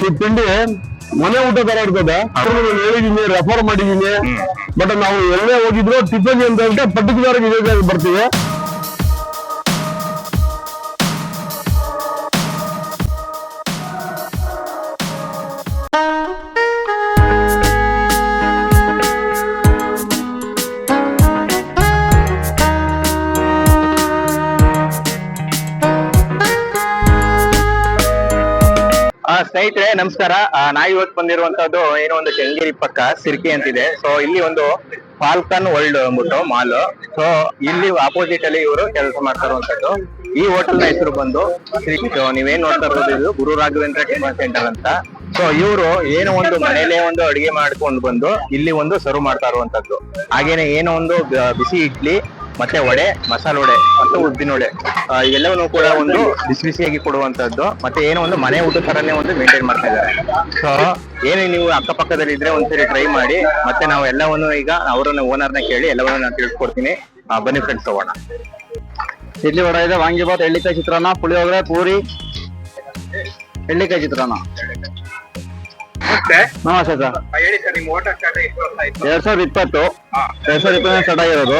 ಈ ತಿಂಡಿ ಮನೆ ಊಟ ತರ ಇರ್ತದೆ. ಹೇಳಿದೀನಿ, ರೆಫರ್ ಮಾಡಿದೀನಿ. ಬಟ್ ನಾವು ಎಲ್ಲೇ ಹೋಗಿದ್ರು ಟಿಫನ್ ಅಂತ ಹೇಳಿದ್ರೆ ಪರ್ಟಿಕ್ಯುಲರ್ ಆಗಿ ಇದೇ ಬರ್ತೀವಿ. ಸ್ನೇಹಿತರೆ ನಮಸ್ಕಾರ. ನಾ ಇವತ್ತು ಬಂದಿರುವಂತದ್ದು ಏನೋ ಒಂದು ಕೆಂಗೇರಿ ಪಕ್ಕ ಸಿರ್ಕಿ ಅಂತಿದೆ. ಸೊ ಇಲ್ಲಿ ಒಂದು ಫಾಲ್ಕನ್ ವರ್ಲ್ಡ್ ಅಂದ್ಬಿಟ್ಟು ಮಾಲ್. ಸೊ ಇಲ್ಲಿ ಆಪೋಸಿಟ್ ಅಲ್ಲಿ ಇವರು ಕೆಲಸ ಮಾಡ್ತಾ ಇರುವಂತದ್ದು. ಈ ಹೋಟೆಲ್ ನ ಹೆಸರು ಬಂದು ನೀವೇನ್ ನೋಡ್ತಾ ಇರೋದು ಇದು ಗುರು ರಾಘವೇಂದ್ರ ಟಿಫನ್ ಸೆಂಟರ್ ಅಂತ. ಸೊ ಇವರು ಏನೋ ಒಂದು ಮನೇಲೆ ಒಂದು ಅಡಿಗೆ ಮಾಡ್ಕೊಂಡು ಬಂದು ಇಲ್ಲಿ ಒಂದು ಸರ್ವ್ ಮಾಡ್ತಾ ಇರುವಂತದ್ದು. ಹಾಗೇನೆ ಏನೋ ಒಂದು ಬಿಸಿ ಇಡ್ಲಿ ಮತ್ತೆ ವಡೆ, ಮಸಾಲೆ ವಡೆ ಮತ್ತು ಉದ್ದಿನ ವಡೆ ಇವೆಲ್ಲವನ್ನೂ ಕೂಡ ಒಂದು ಬಿಸಿ ಬಿಸಿಯಾಗಿ ಕೊಡುವಂತದ್ದು. ಮತ್ತೆ ಏನೋ ಒಂದು ಮನೆ ಊಟ ತರನೇ ಒಂದು ಮೇಂಟೈನ್ ಮಾಡ್ತಾ ಇದ್ದಾರೆ. ಸೊ ಏನೇ ನೀವು ಅಕ್ಕಪಕ್ಕದಲ್ಲಿ ಇದ್ರೆ ಒಂದ್ಸರಿ ಟ್ರೈ ಮಾಡಿ. ಮತ್ತೆ ನಾವು ಎಲ್ಲವನ್ನು ಈಗ ಅವರನ್ನ ಓನರ್ನ ಕೇಳಿ ಎಲ್ಲವನ್ನೂ ನಾನು ತಿಳಿಸ್ಕೊಡ್ತೀನಿ. ಬನ್ನಿ ಫ್ರೆಂಡ್ಸ್, ಹೋಗೋಣ. ಇಡ್ಲಿ ವಡೆ ಇದೆ, ವಾಂಗಿಬಾತ್, ಎಳ್ಳಿಕಾಯಿ ಚಿತ್ರಾನ್ನ, ಪುಳಿಯೋಗರೆ, ಪೂರಿ, ಎಳ್ಳಿಕಾಯಿ ಚಿತ್ರಾನ್ನ. ನಮಸ್ತೆ ಸರ್. ಹೇಳಿ ಸರ್, ನಿಮ್ಮ ಹೋಟೆಲ್ ಸ್ಟಾರ್ಟ್ ಆಗಿ 2020 ಸ್ಟಾರ್ಟ್ ಆಗಿರೋದು.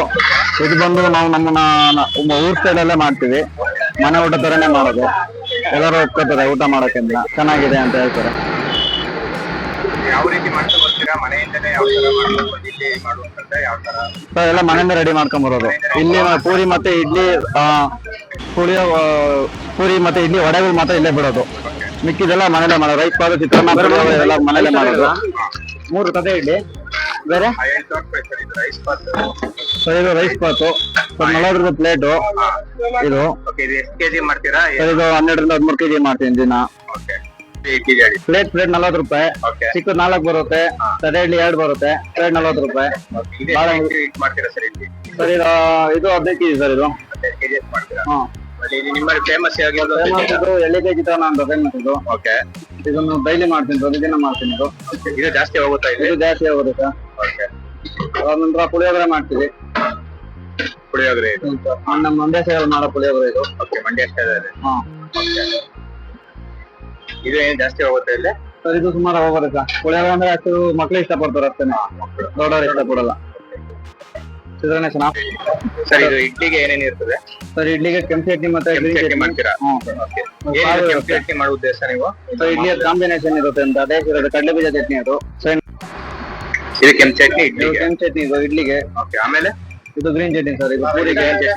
ಇದು ಬಂದು ನಾವು ನಮ್ಮ ಊರ್ ಸ್ಟೈಲ್ ಅಲ್ಲೇ ಮಾಡ್ತೀವಿ. ಮನೆ ಊಟ ತರನೇ ಮಾಡೋದು. ಎಲ್ಲರೂ ಒಪ್ಕೋತಾರೆ ಊಟ ಮಾಡೋಕ್ಕಿಂತ ಚೆನ್ನಾಗಿದೆ ಅಂತ ಹೇಳ್ತಾರೆ. ಯಾವ ರೀತಿ ಮಾಡ್ಕೊಂಡು ಬರ್ತೀರಾ? ಮನೆಯಿಂದನೇ ಯಾವ ತರ ಮಾಡ್ಕೊಂಡು ಬಂದಿಲ್ಲಿ ಮಾಡುವಂತ ಯಾವ ತರ? ಸರ್ ಎಲ್ಲ ಮನೆಯಿಂದ ರೆಡಿ ಮಾಡ್ಕೊಂಡ್ ಬರೋದು. ಇಲ್ಲಿ ಪೂರಿ ಮತ್ತೆ ಇಡ್ಲಿ, ಪೂರಿ ಮತ್ತೆ ಇಡ್ಲಿ ವಡೆಗಳು ಮಾತ್ರ ಇಲ್ಲೇ ಬಿಡೋದು. ಮಿಕ್ಕಿದೆಲ್ಲ ಮನೇಲೆ ಮಾಡೋದು. ರೈಸ್ ಬಾತ್, ಚಿತ್ರಾನ್ನ ಎಲ್ಲ ಮನೇಲೆ ಮಾಡೋದು. 3 ತದೆ ಇಡ್ಲಿ ಬೇರೆ ಸರ್. ಇದು ರೈಸ್ ಬಾತು ಸರ್, 40 ರೂಪಾಯಿ ಪ್ಲೇಟು. ಇದು ಎಷ್ಟು ಕೆಜಿ ಮಾಡ್ತೀರಾ? ಇದು 12 ರಿಂದ 13 ಕೆಜಿ ಮಾಡ್ತೀನಿ ದಿನ. ಪ್ಲೇಟ್ 40 ರೂಪಾಯಿ. ಚಿಕ್ಕದು 4 ಬರುತ್ತೆ. ತದೆ ಇಡ್ಲಿ 2 ಬರುತ್ತೆ. ಪ್ಲೇಟ್ 40 ರೂಪಾಯಿ. ಸರ್ ಇದು 15 ಕೆಜಿ ಸರ್. ಇದು ನಿಮ್ಮಲ್ಲಿ ಫೇಮಸ್ ಎಳ್ಳಿಕಾಯಿ ಚಿತ್ರಾನ್ನ ಅಂತ ಫೇಮಸ್ ಇದು. ಇದನ್ನು ಡೈಲಿ ಮಾಡ್ತೀನಿ, ಪ್ರತಿದಿನ ಮಾಡ್ತೀನಿ. ಇದು ಜಾಸ್ತಿ ಹೋಗುತ್ತಾ? ಇದು ಜಾಸ್ತಿ ಹೋಗುತ್ತೆ ಸರ್. ಅದ ನಂತರ ಪುಳಿಯೋಗರೆ ಮಾಡ್ತೀವಿ. ಪುಳಿಯೋಗರೆ ನಮ್ಮ ಮಂಡ್ಯ ಸೈಡ್ ಮಾಡೋ ಪುಳಿಯೋಗರೆ ಇದು. ಮಂಡ್ಯ ಸ್ಟೈಲ್. ಇದು ಏನು ಜಾಸ್ತಿ ಹೋಗುತ್ತೆ ಇಲ್ಲಿ ಸರ್? ಇದು ಸುಮಾರು ಹೋಗೋದೆ ಸರ್. ಪುಳಿಯೋಗರೆ ಅಂದ್ರೆ ಅಷ್ಟು ಮಕ್ಳು ಇಷ್ಟಪಡ್ತಾರೆ ಅಷ್ಟೇನೆ, ದೊಡ್ಡವರು ಇಷ್ಟಪಡಲ್ಲ. ಚಿತ್ರಾನ್ನ ಚೆನ್ನಾಗಿ. ಸರ್ ಇದು ಇಡ್ಲಿಗೆ ಏನೇನು ಇರ್ತದೆ? ಸರ್ ಇಡ್ಲಿಗೆ ಕೆಂಪು ಚಟ್ನಿ ಮತ್ತೆ ಚಟ್ನಿ ಮಾಡ್ತೀರಾ? ಕೆಂಪು ಚಟ್ನಿ ಮಾಡೋ ಉದ್ದೇಶ ನೀವು? ಸರ್ ಇಡ್ಲಿ ಕಾಂಬಿನೇಷನ್ ಇರುತ್ತೆ ಅಂತ ಟೇಸ್ಟ್ ಇರುತ್ತೆ. ಕಡಲೆ ಬೀಜ ಚಟ್ನಿ ಅದು. ಇದು ಕೆಂಪು ಚಟ್ನಿ ಇಡ್ಲಿಗೆ. ಕೆಂಪು ಚಟ್ನಿ ಇದು ಇಡ್ಲಿಗೆ. ಆಮೇಲೆ ಇದು ಗ್ರೀನ್ ಚಟ್ನಿ ಸರ್. ಇದು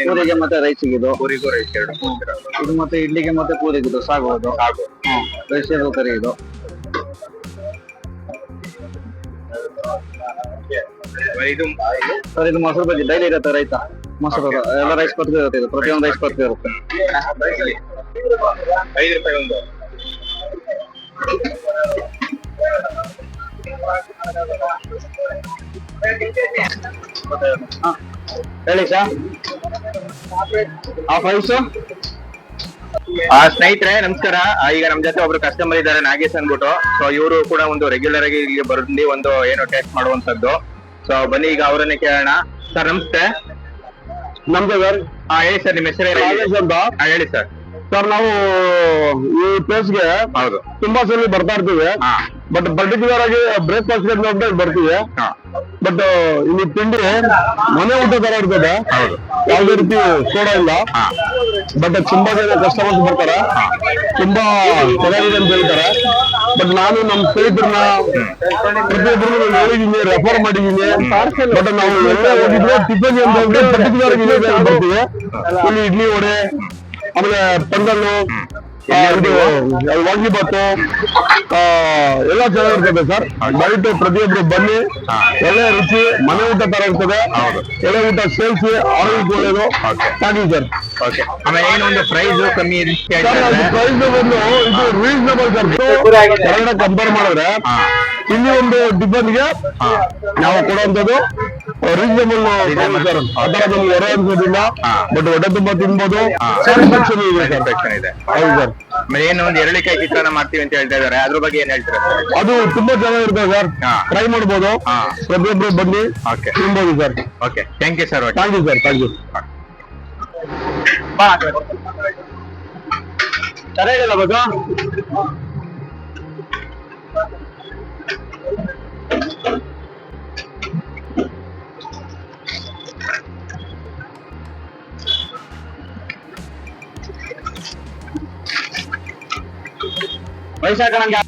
ಪೂರಿಗೆ ಮತ್ತೆ ರೈಸಿಗೆ. ಇದು ಪೂರಿಗೂ ರೈಸ್ ಎರಡು. ಇದು ಮತ್ತೆ ಇಡ್ಲಿಗೆ ಮತ್ತೆ ಪೂರಿಗೆ ಇದು ಸಾಗೋದು. ವೆಜಿಟೇಬಲ್ ಕರಿ ಇದು. ಇದು ಸರ್ ಇದು ಮೊಸರು ಬಜ್ಜಿ ಡೈಲಿ ಇರುತ್ತೆ. ರೈತ ಮೊಸರು ಎಲ್ಲ ರೈಸ್ ಪತ್ಕ ಇರುತ್ತೆ. ಇದು ಪ್ರತಿಯೊಂದು ರೈಸ್ ಪತ್ಕ ಇರುತ್ತೆ. 5 ರೂಪಾಯಿ ಒಂದು. ಹೇಳಿ ಸರ್. ಸ್ನೇಹಿತರೆ ನಮಸ್ಕಾರ. ಈಗ ನಮ್ ಜೊತೆ ಒಬ್ರು ಕಸ್ಟಮರ್ ಇದ್ದಾರೆ, ನಾಗೇಶ್ ಅಂದ್ಬಿಟ್ಟು. ಸೊ ಇವರು ಕೂಡ ಒಂದು ರೆಗ್ಯುಲರ್ ಆಗಿ ಇಲ್ಲಿ ಬಂದು ಒಂದು ಏನೋ ಟೇಸ್ಟ್ ಮಾಡುವಂತದ್ದು. ಸೊ ಬನ್ನಿ ಈಗ ಅವರನ್ನೇ ಕೇಳೋಣ. ಸರ್ ನಮಸ್ತೆ. ನಮ್ಗೆ ಸರ್ ಹೇಳಿ ಸರ್, ನಿಮ್ಮ ಹೆಸರು ಹೇಳಿ ಸರ್. ಸರ್ ನಾವು ಈ ಪ್ಲೇಸ್ಗೆ ಹೌದು ತುಂಬಾ ಸಲ ಬರ್ತಾ ಇರ್ತೀವಿ. ಬಟ್ ಪರ್ಟಿಕ್ಯುಲರ್ ಆಗಿ ಬ್ರೇಕ್ಫಾಸ್ಟ್ ಬರ್ತೀವಿ. ಬಟ್ ಇಲ್ಲಿ ತಿಂಡಿ ಮನೆ ಊಟ ತರ ಇರ್ತದೆ. ಯಾವುದೇ ರೀತಿ ಸೋಡಾ ಇಲ್ಲ. ಬಟ್ ತುಂಬಾ ಜನ ಕಸ್ಟಮರ್ಸ್ ಬರ್ತಾರೆ, ತುಂಬಾ ಚೆನ್ನಾಗಿದೆ ಅಂತ ಹೇಳ್ತಾರೆ. ಬಟ್ ನಾನು ನಮ್ಮ ಸ್ನೇಹಿತರನ್ನ ಪ್ರತಿಯೊಬ್ಬರು ಹೇಳಿದೀನಿ, ರೆಫರ್ ಮಾಡಿದೀನಿ. ಬಟ್ ನಾವು ಎಲ್ಲ ಹೋಗಿದ್ರೆ ಟಿಫನ್ ಅಂತ ಹೇಳಿದ್ರೆ ಪರ್ಟಿಕ್ಯುಲರ್ ಆಗಿ ಬರ್ತೀವಿ. ಇಲ್ಲಿ ಇಡ್ಲಿ ವಡೆ, ಆಮೇಲೆ ಪೊಂಗಲ್ಲು, ವಾಂಗಿಬಾತು ಎಲ್ಲ ಚೆನ್ನಾಗಿರ್ತದೆ ಸರ್. ದಯವಿಟ್ಟು ಪ್ರತಿಯೊಬ್ರು ಬನ್ನಿ. ಒಳ್ಳೆ ರುಚಿ, ಮನೆ ಊಟ ತರ ಇರ್ತದೆ. ಒಳ್ಳೆ ಊಟ ಸೇಲ್ಸಿ ಆರೋಗ್ಯಕ್ಕೆ ಒಳ್ಳೇದು. Thank you sir. ಆಮೇಲೆ ಏನೊಂದು ಪ್ರೈಸ್ ಕಮ್ಮಿ ಪ್ರೈಸ್ ಬಂದು ಇದು ರೀಸನಬಲ್ ಸರ್. ಹೊರಗಡೆ ಕಂಪೇರ್ ಮಾಡಿದ್ರೆ ಇಲ್ಲಿ ಒಂದು ಟಿಫನ್ಗೆ ನಾವು ಕೊಡುವಂತದ್ದು ರೀಸನಬಲ್ ಸರ್. ಅದರ ನಮ್ಗೆ ಹೊರ ಅನ್ಸೋದಿಲ್ಲ. ಬಟ್ ಹೊಟ್ಟೆ ತುಂಬಾ ತಿನ್ಬೋದು. ಸ್ಯಾಟಿಸ್ಫ್ಯಾಕ್ಷನ್ ಇದೆ ಸರ್. ಹೌದು ಸರ್. ಏನೋ ಒಂದು ಎಳ್ಳಿಕಾಯಿ ಚಿತ್ರಾನ್ನ ಮಾಡ್ತೀವಿ ಅಂತ ಹೇಳ್ತಾ ಇದಾರೆ, ಅದ್ರ ಬಗ್ಗೆ ಏನ್ ಹೇಳ್ತೀರಾ? ಅದು ತುಂಬಾ ಚೆನ್ನಾಗಿರ್ತದೆ ಸರ್. ಟ್ರೈ ಮಾಡ್ಬೋದು. ಪ್ರತಿಯೊಬ್ಬರು ಬನ್ನಿ, ತಿನ್ಬೋದು sir. Okay, thank you sir. Thank you sir. Thank you. ಚೆನ್ನಾಗಿಲ್ಲ ಬಗ್ಗೆ ವಯಸ್ಸಾಕ ನಂಗೆ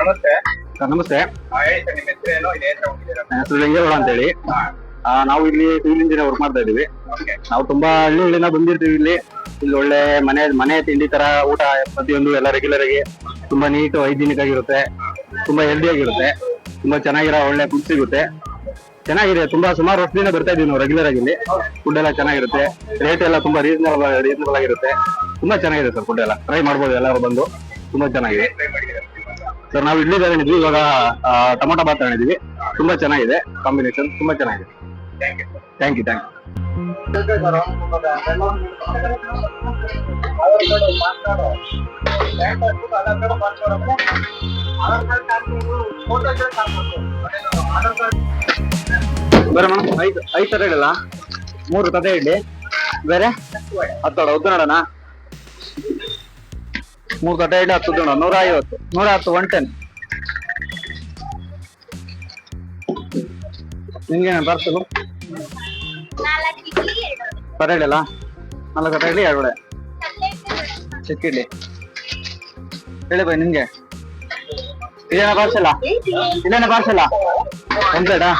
ನಮಸ್ತೆ. ನಮಸ್ತೆ. ನಿಮ್ಮ ಹೆಸರೇನು? ಇದೇ ಹತ್ರ ಹೋಗಿದ್ದೀರಾ? ನನ್ನ ಹೆಸರು ಲಿಂಗೇಗೌಡ ಅಂತ ಹೇಳಿ. ನಾವು ಇಲ್ಲಿ ಸಿವಿಲ್ ಇಂಜಿನಿಯರ್ ವರ್ಕ್ ಮಾಡ್ತಾ ಇದೀವಿ. ನಾವು ತುಂಬಾ ಹಳ್ಳಿಗಳಿಂದ ಬಂದಿರ್ತೀವಿ. ಇಲ್ಲಿ ಒಳ್ಳೆ ಮನೆ ತಿಂಡಿ ತರ ಊಟ ಪ್ರತಿಯೊಂದು ಎಲ್ಲ ರೆಗ್ಯುಲರ್ ಆಗಿ ತುಂಬಾ ನೀಟ್ ಹೈಜಿನಿಕ್ ಆಗಿರುತ್ತೆ, ತುಂಬಾ ಹೆಲ್ದಿ ಆಗಿರುತ್ತೆ, ತುಂಬಾ ಚೆನ್ನಾಗಿರೋ ಒಳ್ಳೆ ಫುಡ್ ಸಿಗುತ್ತೆ. ಚೆನ್ನಾಗಿದೆ. ತುಂಬಾ ಸುಮಾರು ವರ್ಷದಿಂದ ಬರ್ತಾ ಇದೀವಿ ನಾವು ರೆಗ್ಯುಲರ್ ಆಗಿ. ಇಲ್ಲಿ ಫುಡ್ ಎಲ್ಲ ಚೆನ್ನಾಗಿರುತ್ತೆ, ರೇಟ್ ಎಲ್ಲ ತುಂಬಾ ರೀಸನಬಲ್ ಆಗಿರುತ್ತೆ. ತುಂಬಾ ಚೆನ್ನಾಗಿದೆ ಸರ್. ಫುಡ್ ಎಲ್ಲ ಟ್ರೈ ಮಾಡ್ಬೋದು ಎಲ್ಲರೂ ಬಂದು. ತುಂಬಾ ಚೆನ್ನಾಗಿದೆ ಸರ್. ನಾವು ಇಡ್ಲಿ ತಗೊಂಡಿದ್ವಿ, ಇವಾಗ ಟೊಮೊಟೊ ಬಾತ್ ತಗೊಂಡಿದ್ವಿ. ತುಂಬಾ ಚೆನ್ನಾಗಿದೆ ಕಾಂಬಿನೇಷನ್, ತುಂಬಾ ಚೆನ್ನಾಗಿದೆ. Thank you. ಬೇರೆ ಮೇಡಮ್ ಐದು ತರ ಇಡಲ್ಲ, 3 ತದೆ ಇಡ್ಲಿ, ಬೇರೆ 10 ಉದ್ದು ನೋಡೋಣ. 3 ತಟ್ಟೆ ಇಡ್ಲಿ 10 ಉದ್ದು ನೋಡ, 150, 110, 110. ನಿಮ್ಗೇನ ಪಾರ್ಸಲು? ತಟ್ಟೆ ಇಡಲ್ಲ 4 ತಟ್ಟೆ ಇಡ್ಲಿ 2 ವಡೆ ಚಿಕ್ಕ ಇಡ್ಲಿ. ಹೇಳಿ ಬೈ, ನಿಮ್ಗೆ ಇದೇನ ಪಾರ್ಸಲ್ಲ? ಇದೇನ ಪಾರ್ಸಲ್ಲ? ಒಂದ್ ಪ್ಲೇಟಾ?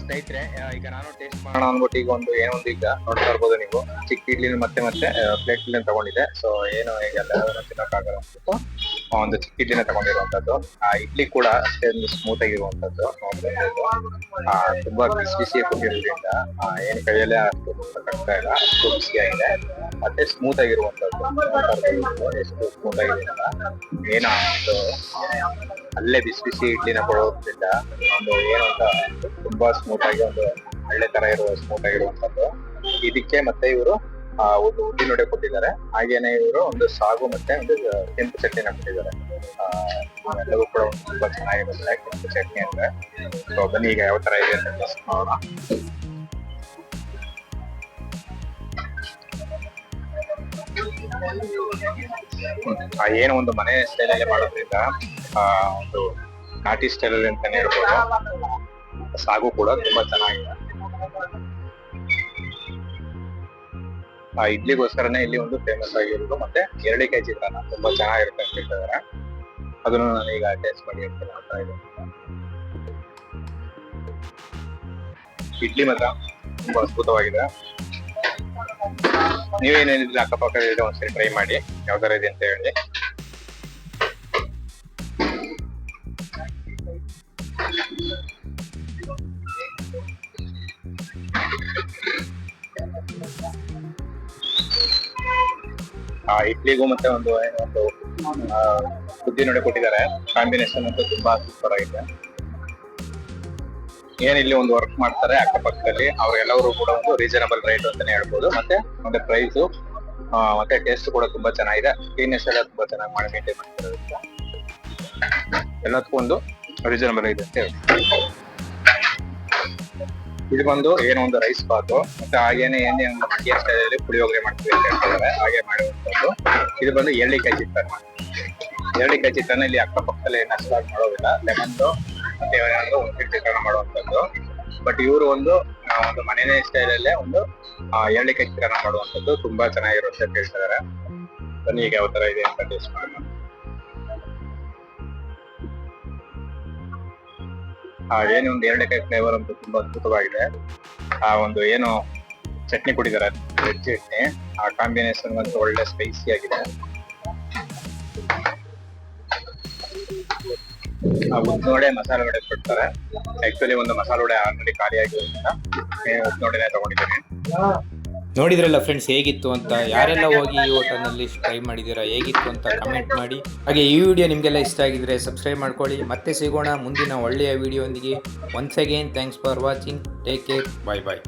ಸ್ನೇಹಿತರೆ, ಈಗ ನಾನು ಟೇಸ್ಟ್ ಮಾಡೋಣ ಅಂದ್ಬಿಟ್ಟು ಈಗ ಈಗ ನೋಡ್ತಾ ಇರ್ಬೋದು ನೀವು, ಚಿಕ್ಕ ಇಡ್ಲಿ ಮತ್ತೆ ಪ್ಲೇಟ್ ಇಡ್ಲಿ ತಗೊಂಡಿದೆ. ಸೊ ಏನು ಈಗ ಎಲ್ಲರೂ ತಿನ್ನೋಕ್ಕಾಗಲ್ಲ ಅಂದ್ಬಿಟ್ಟು ಒಂದು ಚಿಕ್ಕ ಇಡ್ಲಿನ ತಗೊಂಡಿರುವಂತದ್ದು. ಆ ಇಡ್ಲಿ ಕೂಡ ಅಷ್ಟೇ ಒಂದು ಸ್ಮೂತ್ ಆಗಿರುವಂತದ್ದು. ತುಂಬಾ ಬಿಸಿ ಕೊಟ್ಟಿರೋದ್ರಿಂದ ಏನು ಕೈಯಲ್ಲೇ ಅಷ್ಟು ಕಷ್ಟ ಇಲ್ಲ, ಅಷ್ಟು ಬಿಸಿಯಾಗಿದೆ ಮತ್ತೆ ಸ್ಮೂತ್ ಆಗಿರುವಂತದ್ದು. ಎಷ್ಟು ಸ್ಮೂತ್ ಆಗಿದೆ ಏನೋ ಒಂದು ಅಲ್ಲೇ ಬಿಸಿ ಇಡ್ಲಿನ ಕೊಡೋದ್ರಿಂದ ಒಂದು ಏನು ಅಂತ ತುಂಬಾ ಸ್ಮೂತ್ ಆಗಿ ಒಂದು ಹಳ್ಳೆ ತರ ಸ್ಮೂತ್ ಆಗಿರುವಂತದ್ದು. ಇದಕ್ಕೆ ಮತ್ತೆ ಇವರು ಒಂದು ಉದ್ದಿನ ವಡೆ ಕೊಟ್ಟಿದ್ದಾರೆ. ಹಾಗೇನೆ ಇವರು ಒಂದು ಸಾಗು ಮತ್ತೆ ಒಂದು ಕೆಂಪು ಚಟ್ನಿನ ಕೊಟ್ಟಿದ್ದಾರೆ. ಎಲ್ಲವೂ ಕೂಡ ತುಂಬಾ ಚೆನ್ನಾಗಿರುತ್ತೆ ಕೆಂಪು ಚಟ್ನಿ ಅಂದ್ರೆ. ಸೊ ಬನ್ನಿ ಈಗ ಯಾವ ತರ ಇದೆ ಅಂತ ನೋಡೋಣ. ಏನು ಒಂದು ಮನೆ ಸ್ಟೈಲ್ ಅಲ್ಲಿ ಮಾಡೋದ್ರಿಂದ ಒಂದು ನಾಟಿ ಸ್ಟೈಲ್ ಅಲ್ಲಿ ಅಂತಾನೆ ಹೇಳ್ಬೋದು. ಸಾಗು ಕೂಡ ತುಂಬಾ ಚೆನ್ನಾಗಿದೆ. ಆ ಇಡ್ಲಿಗೋಸ್ಕರನೇ ಇಲ್ಲಿ ಒಂದು ಫೇಮಸ್ ಆಗಿರೋದು. ಮತ್ತೆ ಎರಳಿಕಾಯಿ ಚಿತ್ರಾನ್ನ ತುಂಬಾ ಚೆನ್ನಾಗಿರುತ್ತೆ ಅಂತ ಹೇಳ್ತಿದ್ದಾರೆ. ಅದನ್ನು ನಾನು ಈಗ ಟೇಸ್ಟ್ ಮಾಡಿ ಹೇಳ್ತೀನಿ. ಇಡ್ಲಿ ಮಾತ್ರ ತುಂಬಾ ಅದ್ಭುತವಾಗಿದೆ. ನೀವೇನೇನಿದ್ರೆ ಅಕ್ಕಪಕ್ಕ ಒಂದ್ಸರಿ ಟ್ರೈ ಮಾಡಿ ಯಾವ ತರ ಇದೆ ಅಂತ ಹೇಳಿ. ಇಡ್ಲಿಗೂ ಮತ್ತೆ ಒಂದು ಉದ್ದಿನ ವಡೆ ಕೊಟ್ಟಿದ್ದಾರೆ. ಕಾಂಬಿನೇಷನ್ ಅಂತೂ ತುಂಬಾ ಸೂಪರ್ ಆಗಿದೆ. ಏನಿಲ್ಲಿ ಒಂದು ವರ್ಕ್ ಮಾಡ್ತಾರೆ ಅಕ್ಕಪಕ್ಕದಲ್ಲಿ, ಅವ್ರೆಲ್ಲರೂ ಕೂಡ ಒಂದು ರೀಸನಬಲ್ ರೇಟ್ ಅಂತಾನೆ ಹೇಳ್ಬೋದು. ಮತ್ತೆ ಪ್ರೈಸು ಮತ್ತೆ ಟೇಸ್ಟ್ ಕೂಡ ತುಂಬಾ ಚೆನ್ನಾಗಿದೆ. ಕ್ಲೀನೆಸ್ ಎಲ್ಲ ತುಂಬಾ ಚೆನ್ನಾಗಿ ಮಾಡಿ ಮೇಂಟೈನ್ ಮಾಡ್ತಿರೋದ್ರಿಂದ ಎಲ್ಲದಕ್ಕೂ ಒಂದು ರೀಸನಬಲ್ ಇದೆ ಅಂತ ಹೇಳ್ಬೋದು. ಇದು ಬಂದು ಏನೋ ಒಂದು ರೈಸ್ ಬಾತು, ಮತ್ತೆ ಹಾಗೇನೆ ಮಂಡ್ಯ ಸ್ಟೈಲಲ್ಲಿ ಪುಳಿಯೋಗರೆ ಮಾಡ್ತೀವಿ ಅಂತ ಹೇಳ್ತಿದ್ದಾರೆ. ಹಾಗೆ ಮಾಡುವಂಥದ್ದು. ಇದು ಬಂದು ಎರಳಿಕಾಯಿ ಚಿತ್ರಾನ್ನ. ಎರಳಿಕಾಯಿ ಚಿತ್ರಾನ್ನ ಇಲ್ಲಿ ಅಕ್ಕಪಕ್ಕದಲ್ಲಿ ಅಷ್ಟಾಗಿ ಮಾಡೋದಿಲ್ಲ. ಲೆಮನ್ದು ಮತ್ತೆ ಏನಾದ್ರು ಉಪ್ಪಿಟ್ಟು ಚಿತ್ರಾನ್ನ ಮಾಡುವಂಥದ್ದು. ಬಟ್ ಇವರು ಒಂದು ಮನೆಯ ಸ್ಟೈಲಲ್ಲೇ ಒಂದು ಎರಳಿಕಾಯಿ ಚಿತ್ರಾನ್ನ ಮಾಡುವಂಥದ್ದು ತುಂಬಾ ಚೆನ್ನಾಗಿರುತ್ತೆ ಅಂತ ಹೇಳ್ತಿದ್ದಾರೆ. ಬನ್ನಿ ಈಗ ಯಾವ ತರ ಇದೆ ಅಂತ ಟೇಸ್ಟ್ ಮಾಡೋಣ. ಏನು ಒಂದು ಎರಡೆಕಾಯಿ ಫ್ಲೇವರ್ ಅಂತೂ ತುಂಬಾ ಅದ್ಭುತವಾಗಿದೆ. ಆ ಒಂದು ಏನು ಚಟ್ನಿ ಕೊಟ್ಟಿದ್ದಾರೆ ರೆಡ್ ಚಟ್ನಿ, ಆ ಕಾಂಬಿನೇಷನ್ ಅಂತೂ ಒಳ್ಳೆ ಸ್ಪೈಸಿ ಆಗಿದೆ. ಆ ಉದ್ನೋಡೆ ಮಸಾಲೆ ವಡೆ ಕೊಡ್ತಾರೆ. ಆಕ್ಚುಲಿ ಒಂದು ಮಸಾಲೆ ವಡೆ ಆಲ್ರೆಡಿ ಖಾಲಿ ಆಗಿರೋದ್ರಿಂದ ಉದ್ನೋಡೆನೆ ತಗೊಂಡಿದ್ದೀನಿ. ನೋಡಿದ್ರಲ್ಲ ಫ್ರೆಂಡ್ಸ್ ಹೇಗಿತ್ತು ಅಂತ. ಯಾರೆಲ್ಲ ಹೋಗಿ ಈ ಹೋಟೆಲ್ನಲ್ಲಿ ಟ್ರೈ ಮಾಡಿದ್ದೀರಾ, ಹೇಗಿತ್ತು ಅಂತ ಕಮೆಂಟ್ ಮಾಡಿ. ಹಾಗೆ ಈ ವಿಡಿಯೋ ನಿಮಗೆಲ್ಲ ಇಷ್ಟ ಆಗಿದ್ರೆ ಸಬ್ಸ್ಕ್ರೈಬ್ ಮಾಡ್ಕೊಳ್ಳಿ. ಮತ್ತೆ ಸಿಗೋಣ ಮುಂದಿನ ಒಳ್ಳೆಯ ವಿಡಿಯೋಂದಿಗೆ. Once again thanks for watching. Take care. Bye bye.